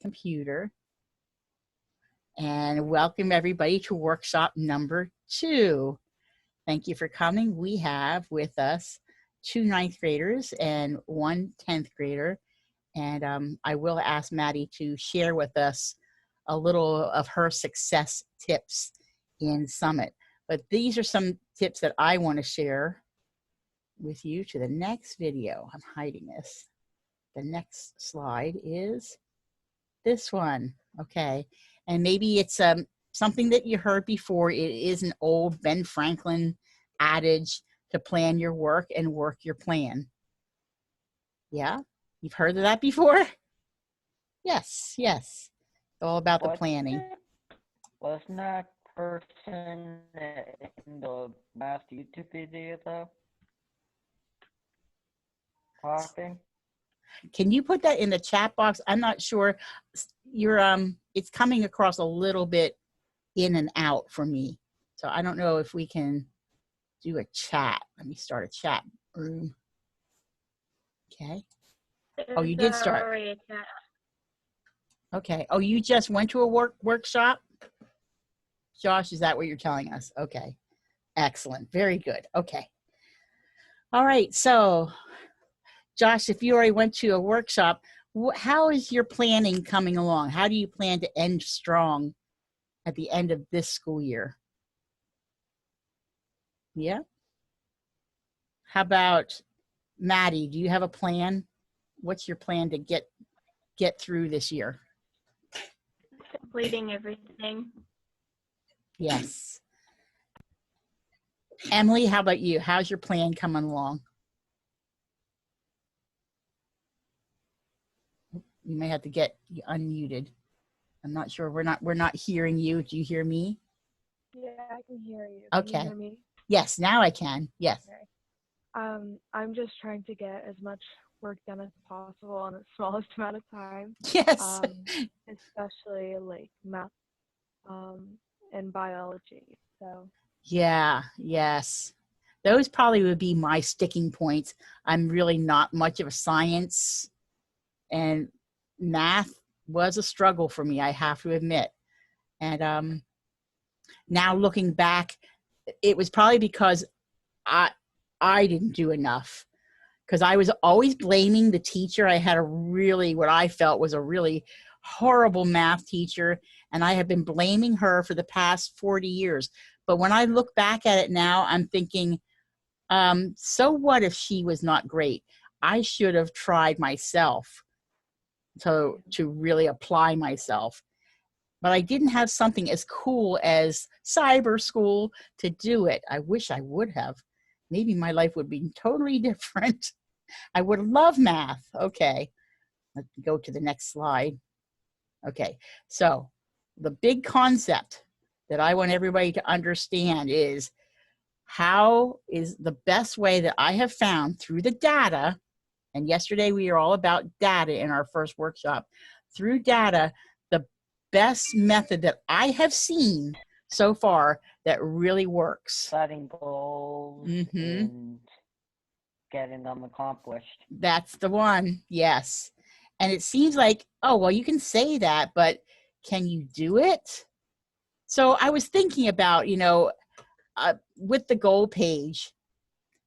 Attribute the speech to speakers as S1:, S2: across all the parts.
S1: computer. And welcome everybody to workshop number 2. Thank you for coming. We have with us 2 ninth graders and 1 10th grader. And I will ask Maddie to share with us a little of her success tips in Summit. But these are some tips that I want to share with you to the next video. I'm hiding this. The next slide is this one. Okay. And maybe it's something that you heard before. It is an old Ben Franklin adage to plan your work and work your plan. Yeah, you've heard of that before? Yes, yes. It's all about the planning.
S2: Wasn't that person in the last YouTube video though? Talking?
S1: Can you put that in the chat box? I'm not sure. You're it's coming across a little bit in and out for me. So I don't know if we can do a chat. Let me start a chat room. Okay. Oh, you did start. Okay. Oh, you just went to a workshop? Josh, is that what you're telling us? Okay. Excellent. Very good. Okay. All right. So, Josh, if you already went to a workshop, how is your planning coming along? How do you plan to end strong at the end of this school year? Yeah. How about Maddie? Do you have a plan? What's your plan to get through this year?
S3: Completing everything.
S1: Yes. Emily, how about you? How's your plan coming along? You may have to get unmuted. I'm not sure. We're not hearing you. Do you hear me?
S4: Yeah, I can hear you.
S1: Okay.
S4: Can you hear me?
S1: Yes, now I can. Yes.
S4: Okay. I'm just trying to get as much work done as possible in the smallest amount of time.
S1: Yes.
S4: Especially like math and biology. So.
S1: Yeah, yes. Those probably would be my sticking points. I'm really not much of a science, and math was a struggle for me, I have to admit. And now looking back, it was probably because I didn't do enough, because I was always blaming the teacher. I had what I felt was a really horrible math teacher, and I have been blaming her for the past 40 years. But when I look back at it now, I'm thinking, so what if she was not great? I should have tried myself to really apply myself. But I didn't have something as cool as cyber school to do it. I wish I would have. Maybe my life would be totally different. I would love math. Okay, let's go to the next slide. Okay, so the big concept that I want everybody to understand is how is the best way that I have found through the data, and yesterday we were all about data in our first workshop, through data, the best method that I have seen so far that really works.
S2: Setting goals and getting them accomplished.
S1: That's the one, yes. And it seems like, oh, well, you can say that, but can you do it? So I was thinking about, with the goal page,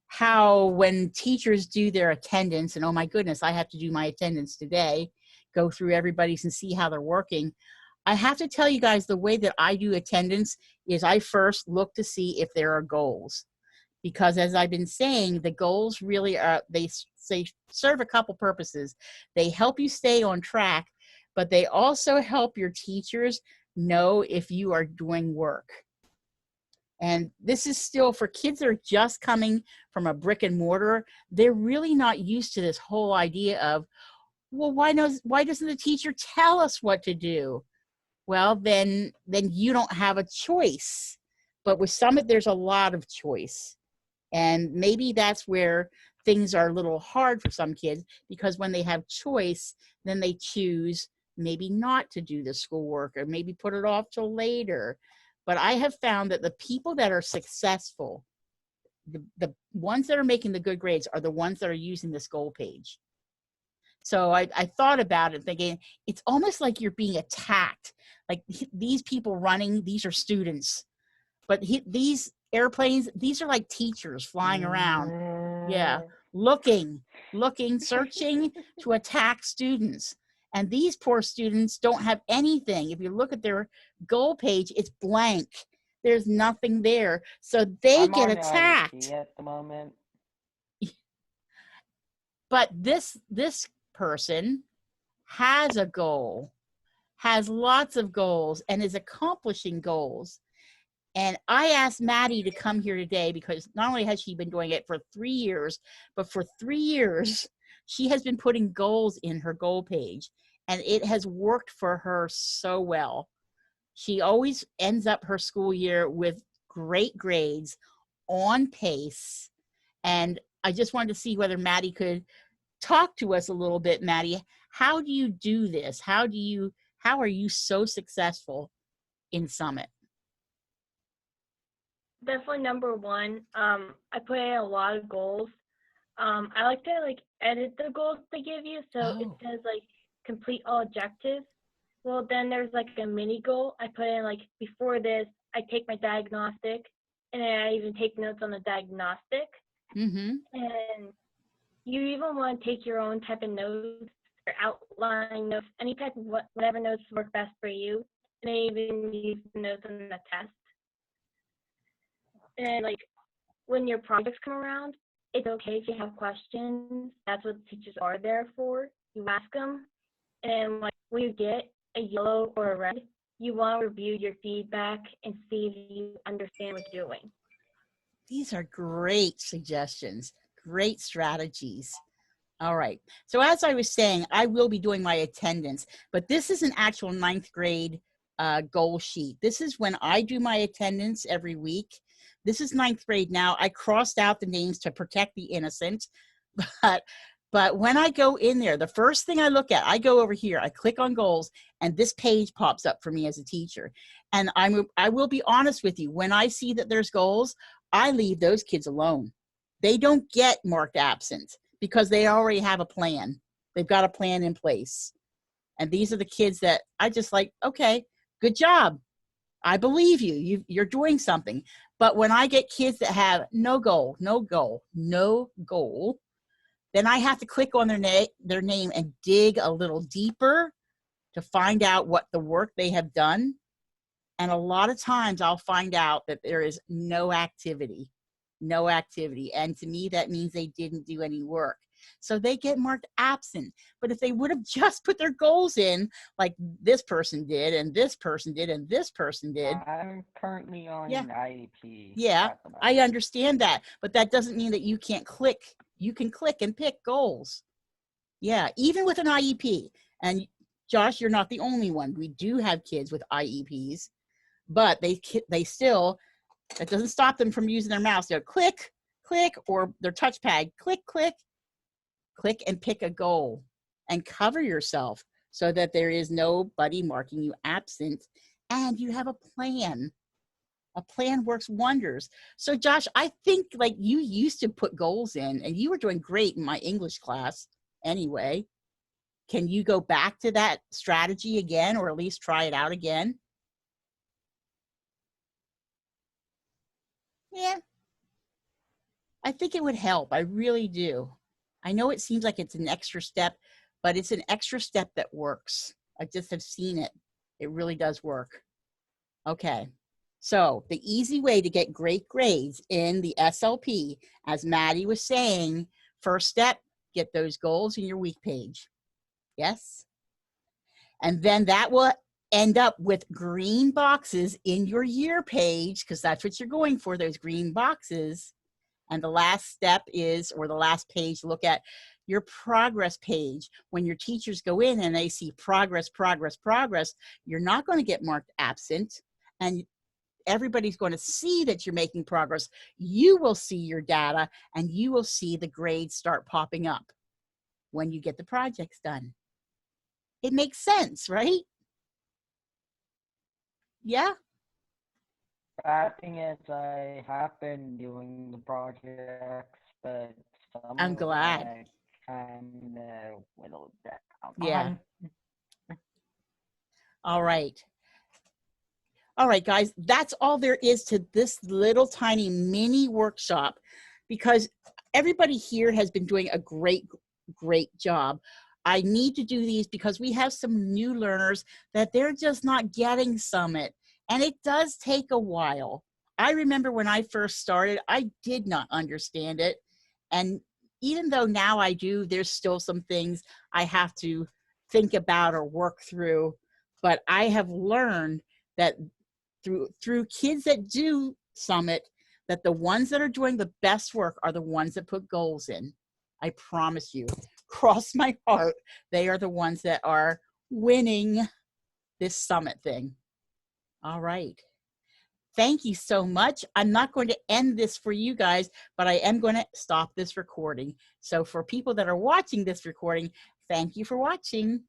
S1: how when teachers do their attendance, and oh my goodness, I have to do my attendance today, go through everybody's and see how they're working. I have to tell you guys, the way that I do attendance is I first look to see if there are goals. Because as I've been saying, the goals really are, they serve a couple purposes. They help you stay on track, but they also help your teachers know if you are doing work. And this is still for kids that are just coming from a brick and mortar. They're really not used to this whole idea of, well, why doesn't the teacher tell us what to do? Well, then you don't have a choice. But with Summit, there's a lot of choice. And maybe that's where things are a little hard for some kids, because when they have choice, then they choose maybe not to do the schoolwork or maybe put it off till later. But I have found that the people that are successful, the ones that are making the good grades, are the ones that are using this goal page. So I thought about it thinking, it's almost like you're being attacked. Like these people running, these are students. But these airplanes, these are like teachers flying around. Yeah, looking, searching to attack students. And these poor students don't have anything. If you look at their goal page, it's blank. There's nothing there. So they
S2: I'm
S1: get
S2: on
S1: attacked.
S2: IEP at the moment.
S1: But this person has a goal, has lots of goals, and is accomplishing goals. And I asked Maddie to come here today because not only has she been doing it for 3 years, but for 3 years, she has been putting goals in her goal page. And it has worked for her so well. She always ends up her school year with great grades, on pace. And I just wanted to see whether Maddie could talk to us a little bit. Maddie, how do you do this? How are you so successful in Summit?
S3: Definitely number one, I put in a lot of goals. I like to edit the goals they give you, so it says complete all objectives. Well, then there's a mini goal. I put in before this, I take my diagnostic, and then I even take notes on the diagnostic.
S1: Mm-hmm.
S3: And you even want to take your own type of notes or outline notes, any type of whatever notes work best for you, and even use the notes on the test. And when your projects come around, it's okay if you have questions. That's what teachers are there for. You ask them, and when you get a yellow or a red, you want to review your feedback and see if you understand what you're doing.
S1: These are great suggestions, great strategies. All right. So as I was saying, I will be doing my attendance, but this is an actual 9th grade goal sheet. This is when I do my attendance every week. This is 9th grade now. I crossed out the names to protect the innocent, but when I go in there, the first thing I look at, I go over here, I click on goals, and this page pops up for me as a teacher. And I will be honest with you, when I see that there's goals, I leave those kids alone. They don't get marked absent because they already have a plan. They've got a plan in place. And these are the kids that I just okay, good job. I believe you. You're doing something. But when I get kids that have no goal, then I have to click on their name and dig a little deeper to find out what the work they have done. And a lot of times I'll find out that there is no activity. And to me, that means they didn't do any work. So they get marked absent. But if they would have just put their goals in, like this person did, and this person did, and this person did.
S2: I'm currently on an IEP.
S1: Yeah, I understand that. But that doesn't mean that you can't click. You can click and pick goals. Yeah, even with an IEP. And Josh, you're not the only one. We do have kids with IEPs, but they still, that doesn't stop them from using their mouse. They'll click, or their touchpad, click, and pick a goal and cover yourself so that there is nobody marking you absent and you have a plan. A plan works wonders. So Josh, I think you used to put goals in and you were doing great in my English class anyway. Can you go back to that strategy again, or at least try it out again? Yeah, I think it would help. I really do. I know it seems like it's an extra step, but it's an extra step that works. I just have seen it. It really does work. Okay. So the easy way to get great grades in the SLP, as Maddie was saying, first step, get those goals in your week page. Yes? And then that will end up with green boxes in your year page, because that's what you're going for, those green boxes. And the last step is, or the last page, look at your progress page. When your teachers go in and they see progress, you're not going to get marked absent. And everybody's going to see that you're making progress. You will see your data and you will see the grades start popping up when you get the projects done. It makes sense, right? Yeah.
S2: Bad thing is I have been doing the projects, but some
S1: I'm glad.
S2: I I'm gonna whittle that down.
S1: Yeah. All right. All right, guys, that's all there is to this little tiny mini workshop, because everybody here has been doing a great job. I need to do these because we have some new learners that they're just not getting Summit, and it does take a while. I remember when I first started, I did not understand it, and even though now I do, there's still some things I have to think about or work through, but I have learned that through kids that do Summit, that the ones that are doing the best work are the ones that put goals in. I promise you, cross my heart, they are the ones that are winning this Summit thing. All right. Thank you so much. I'm not going to end this for you guys, but I am going to stop this recording. So for people that are watching this recording, thank you for watching.